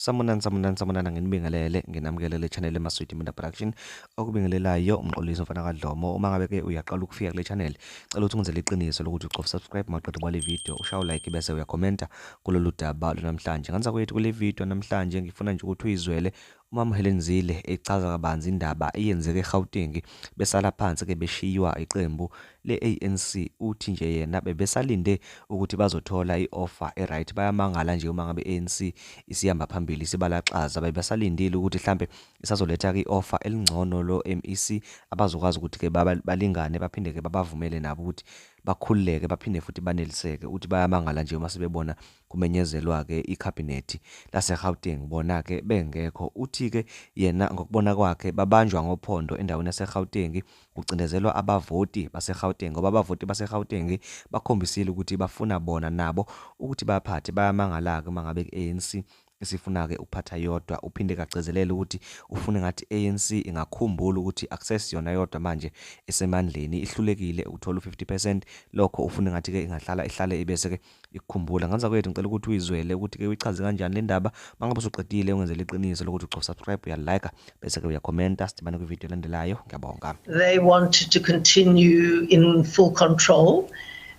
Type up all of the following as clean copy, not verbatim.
Samunana nginibingelele nginamkelele channel Maswidi Media Production okubingelelayo Mxolisi Dlomo. Uma ngabe ke uyaqala ukufika kule channel, cela ukuthi ungenzele iqiniso lokuthi ucofa subscribe maqedwe kwale video, ushaye like bese uyakhomenta kulolu daba namhlanje. Nganza kwethu kule video namhlanje ngifuna nje ukuthi uyizwele uHelen Zille echaza kabanzi indaba eyenzeke eGauteng besala phansi ke beshiywa iqembu le-ANC. Uthi nje yena bebesalinde ukuthi bazothola i-offer right. Bayamangala nje uma ngabe ANC isihamba phambili sibalaxaza, bebesalindile ukuthi mhlambe isazoletha i-offer elingcono lo MEC abazokwazi ukuthi ke balingane baphinde ke babavumele nabo ukuthi bakhululeke baphinde futhi baneliseke. Uthi bayamangala nje uma sebebona kumenyezelwa ke icabinet laseGauteng bona ke bengekho. Uthi ke yena ngokubona kwakhe babanjwa ngophondo endaweni yaseGauteng kucindezelwa abavoti baseGauteng, ngoba abavoti baseGauteng bakhombisile ukuthi bafuna bona nabo ukuthi baphathe. Bayamangala ke mangabe ANC isifuna ke ukuphatha yodwa. Uphinde kagcizelele ukuthi ufuna ngathi ANC ingakhumbula ukuthi access yona yodwa manje esemandleni ihlulekile ukuthola u50%. Lokho ufuna ngathi ke ingahlala ihlale ibese ke ikukhumbula. Nganza kwethu ngicela ukuthi uyizwele ukuthi ke uyichaze kanjani le ndaba. Mangabe usuqedile ungenzele iqiniso lokuthi ucofa subscribe, uyalike bese ke uyakhomenta. Sidibane ku video landelayo. Ngiyabonga. They wanted to continue in full control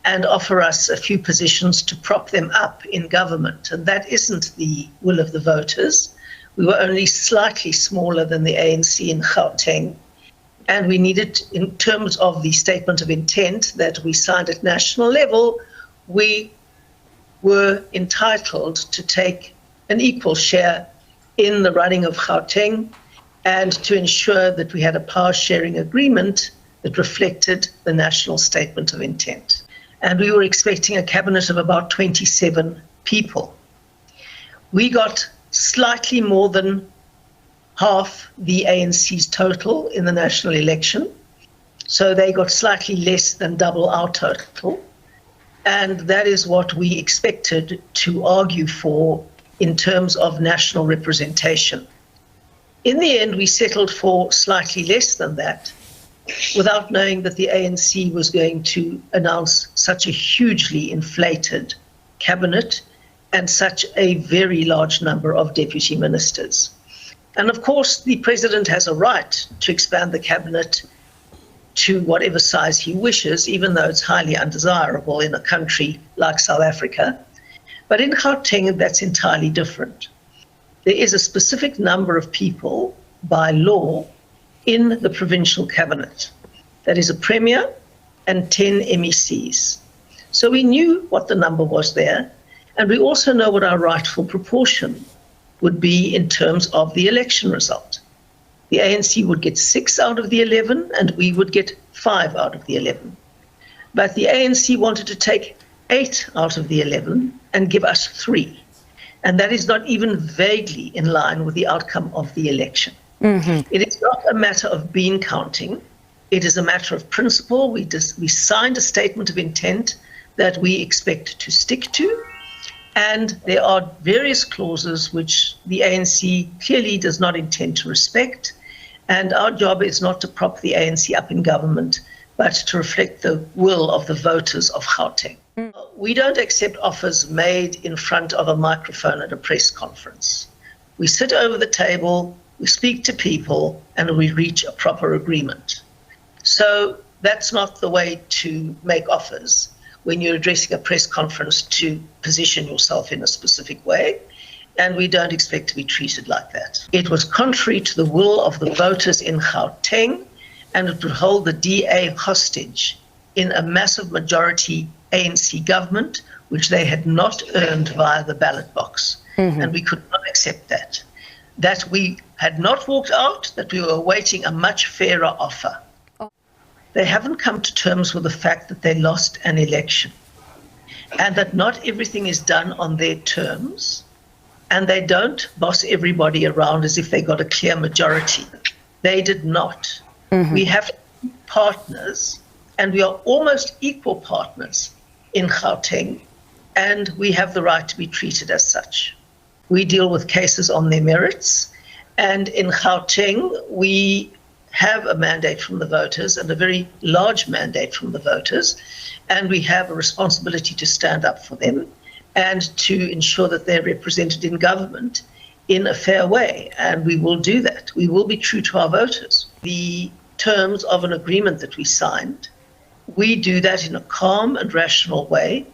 and offer us a few positions to prop them up in government. And that isn't the will of the voters. We were only slightly smaller than the ANC in Gauteng. And we needed, in terms of the statement of intent that we signed at national level, we were entitled to take an equal share in the running of Gauteng and to ensure that we had a power sharing agreement that reflected the national statement of intent. And we were expecting a cabinet of about 27 people. We got slightly more than half the ANC's total in the national election. So they got slightly less than double our total. And that is what we expected to argue for in terms of national representation. In the end, we settled for slightly less than that, without knowing that the ANC was going to announce such a hugely inflated cabinet and such a very large number of deputy ministers. And of course, the president has a right to expand the cabinet to whatever size he wishes, even though it's highly undesirable in a country like South Africa. But in Gauteng, that's entirely different. There is a specific number of people by law in the provincial cabinet. That is a premier and 10 MECs. So we knew what the number was there, and we also know what our rightful proportion would be in terms of the election result. The ANC would get 6 out of the 11, and we would get 5 out of the 11. But the ANC wanted to take 8 out of the 11 and give us 3. And that is not even vaguely in line with the outcome of the election. It is not a matter of bean counting. It is a matter of principle. We signed a statement of intent that we expect to stick to. And there are various clauses which the ANC clearly does not intend to respect. And our job is not to prop the ANC up in government, but to reflect the will of the voters of Gauteng. We don't accept offers made in front of a microphone at a press conference. We sit over the table, we speak to people, and we reach a proper agreement. So that's not the way to make offers when you're addressing a press conference to position yourself in a specific way, and we don't expect to be treated like that. It was contrary to the will of the voters in Gauteng, and it would hold the DA hostage in a massive majority ANC government, which they had not earned via the ballot box. And we could not accept that. That we had not walked out, that we were awaiting a much fairer offer. They haven't come to terms with the fact that they lost an election and that not everything is done on their terms, and they don't boss everybody around as if they got a clear majority. They did not. We have partners, and we are almost equal partners in Gauteng, and we have the right to be treated as such. We deal with cases on their merits, and in Gauteng, we have a mandate from the voters, and a very large mandate from the voters, and we have a responsibility to stand up for them and to ensure that they're represented in government in a fair way, and we will do that. We will be true to our voters. The terms of an agreement that we signed, we do that in a calm and rational way.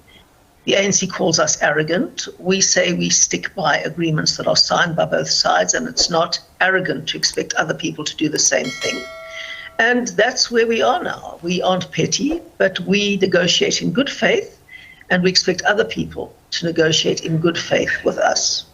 The ANC calls us arrogant. We say we stick by agreements that are signed by both sides, and it's not arrogant to expect other people to do the same thing. And that's where we are now. We aren't petty, but we negotiate in good faith, and we expect other people to negotiate in good faith with us.